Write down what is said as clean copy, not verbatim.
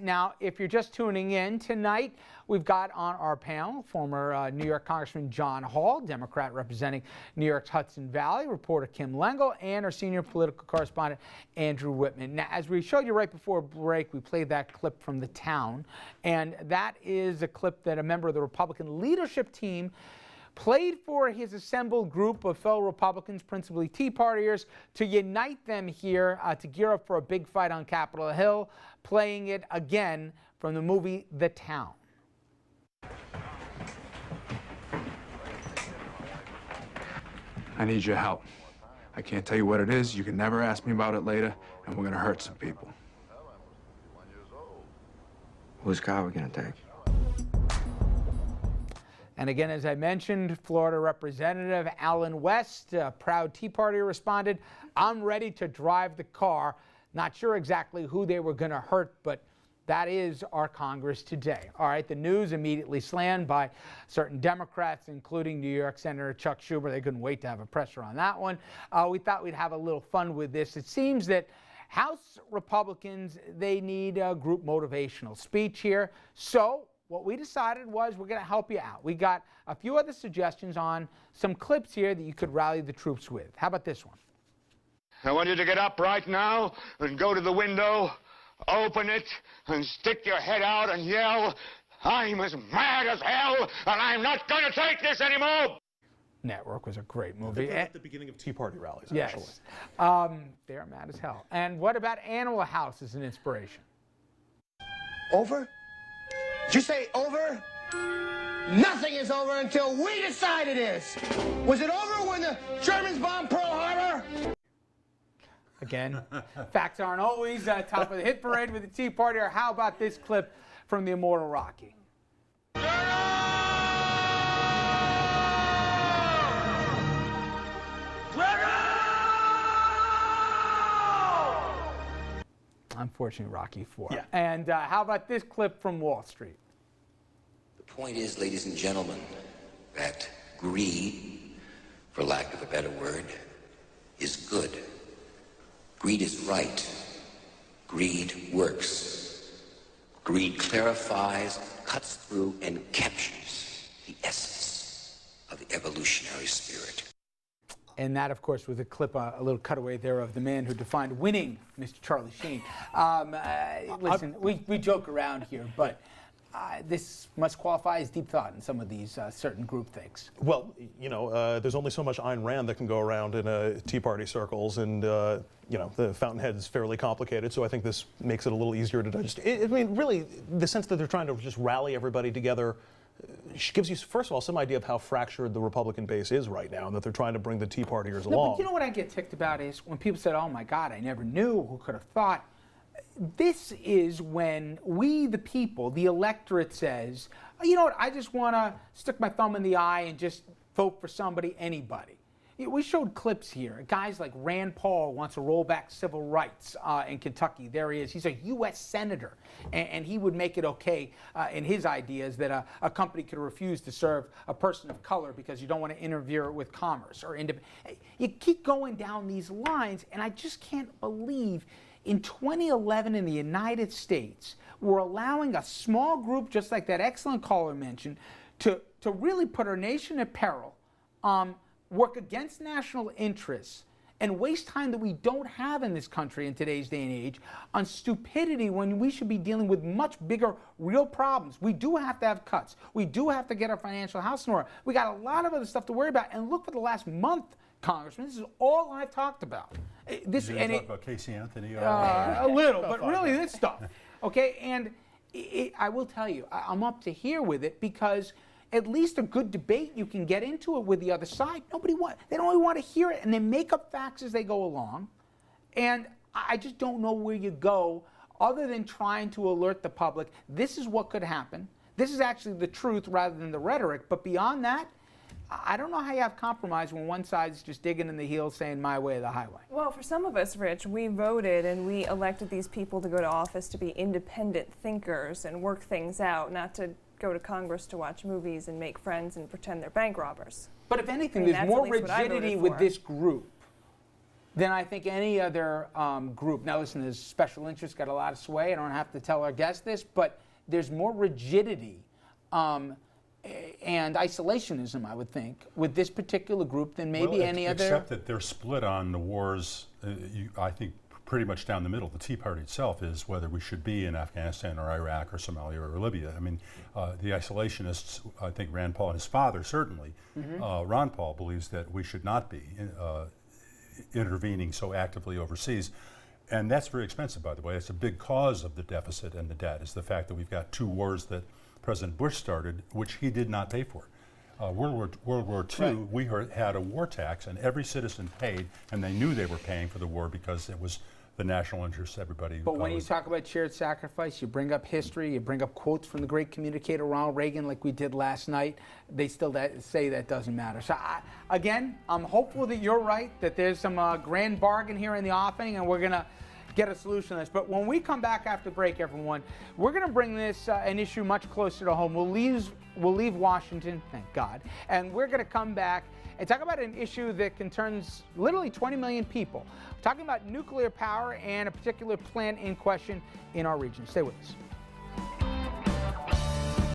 Now, if you're just tuning in tonight, we've got on our panel former New York Congressman John Hall, Democrat representing New York's Hudson Valley, reporter Kim Lengel, and our senior political correspondent Andrew Whitman. Now, as we showed you right before break, we played that clip from The Town, and that is a clip that a member of the Republican leadership team played for his assembled group of fellow Republicans, principally Tea Partiers, to unite them here to gear up for a big fight on Capitol Hill, playing it again from the movie The Town. I need your help. I can't tell you what it is. You can never ask me about it later, and we're gonna hurt some people. Whose car are we gonna take? And again, as I mentioned, Florida Representative Allen West, a proud Tea Party, responded, "I'm ready to drive the car." Not sure exactly who they were going to hurt, but that is our Congress today. All right, the news immediately slammed by certain Democrats, including New York Senator Chuck Schumer. They couldn't wait to have a presser on that one. We thought we'd have a little fun with this. It seems that House Republicans, they need a group motivational speech here. So what we decided was we're going to help you out. We got a few other suggestions on some clips here that you could rally the troops with. How about this one? I want you to get up right now and go to the window, open it, and stick your head out and yell, "I'm as mad as hell, and I'm not going to take this anymore!" Network was a great movie. At the beginning of Tea Party rallies, yes. actually. They're mad as hell. And what about Animal House as an inspiration? Over? Did you say over? Nothing is over until we decide it is. Was it over when the Germans bombed Pearl Harbor? Again, facts aren't always top of the hit parade with the Tea Party. Or how about this clip from the immortal Rocky? Unfortunately, Rocky IV. Yeah. And how about this clip from Wall Street? The point is, ladies and gentlemen, that greed, for lack of a better word, is good. Greed is right. Greed works. Greed clarifies, cuts through, and captures the essence of the evolutionary spirit. And that, of course, was a clip, a little cutaway there of the man who defined winning, Mr. Charlie Sheen. Listen, we joke around here, but this must qualify as deep thought in some of these certain groupthink. Well, you know, there's only so much Ayn Rand that can go around in Tea Party circles, and you know, the fountainhead is fairly complicated, so I think this makes it a little easier to digest. I mean, really, the sense that they're trying to just rally everybody together gives you, first of all, some idea of how fractured the Republican base is right now, and that they're trying to bring the Tea Partiers along. But you know what I get ticked about is when people said, "Oh my God, I never knew, who could have thought?" This is when we, the people, the electorate says, "You know what, I just want to stick my thumb in the eye and just vote for somebody, anybody." We showed clips here. Guys like Rand Paul wants to roll back civil rights in Kentucky. There he is. He's a U.S. senator, and he would make it okay in his ideas that a company could refuse to serve a person of color because you don't want to interfere with commerce. You keep going down these lines, and I just can't believe in 2011 in the United States, we're allowing a small group, just like that excellent caller mentioned, to really put our nation at peril, work against national interests, and waste time that we don't have in this country in today's day and age on stupidity when we should be dealing with much bigger, real problems. We do have to have cuts. We do have to get our financial house in order. We got a lot of other stuff to worry about. And look for the last month, Congressman, this is all I've talked about. This you talk about Casey Anthony? A little, but really this stuff. Okay, and I will tell you, I'm up to here with it because at least a good debate, you can get into it with the other side. They don't really want to hear it, and they make up facts as they go along. And I just don't know where you go other than trying to alert the public. This is what could happen. This is actually the truth rather than the rhetoric. But beyond that, I don't know how you have compromise when one side's just digging in the heels saying my way or the highway. Well, for some of us, Rich, we voted and we elected these people to go to office to be independent thinkers and work things out, not to go to Congress to watch movies and make friends and pretend they're bank robbers. But if anything, there's more rigidity with this group than I think any other group. Now listen, there's special interests got a lot of sway. I don't have to tell our guests this, but there's more rigidity and isolationism, I would think, with this particular group than maybe any other. Except that they're split on the wars, I think, pretty much down the middle. The Tea Party itself is whether we should be in Afghanistan or Iraq or Somalia or Libya. I mean, the isolationists, I think Rand Paul and his father certainly, Ron Paul believes that we should not be intervening so actively overseas. And that's very expensive, by the way. It's a big cause of the deficit and the debt, is the fact that we've got 2 wars that President Bush started, which he did not pay for. World War II, right. We had a war tax, and every citizen paid, and they knew they were paying for the war because it was the national interest. Everybody. But when you talk about shared sacrifice, you bring up history, you bring up quotes from the great communicator Ronald Reagan, like we did last night. They still say that doesn't matter. So again, I'm hopeful that you're right, that there's some grand bargain here in the offing, and we're gonna get a solution to this. But when we come back after break, everyone, we're going to bring this an issue much closer to home. We'll leave Washington, thank God, and we're going to come back and talk about an issue that concerns literally 20 million people. We're talking about nuclear power and a particular plant in question in our region. Stay with us.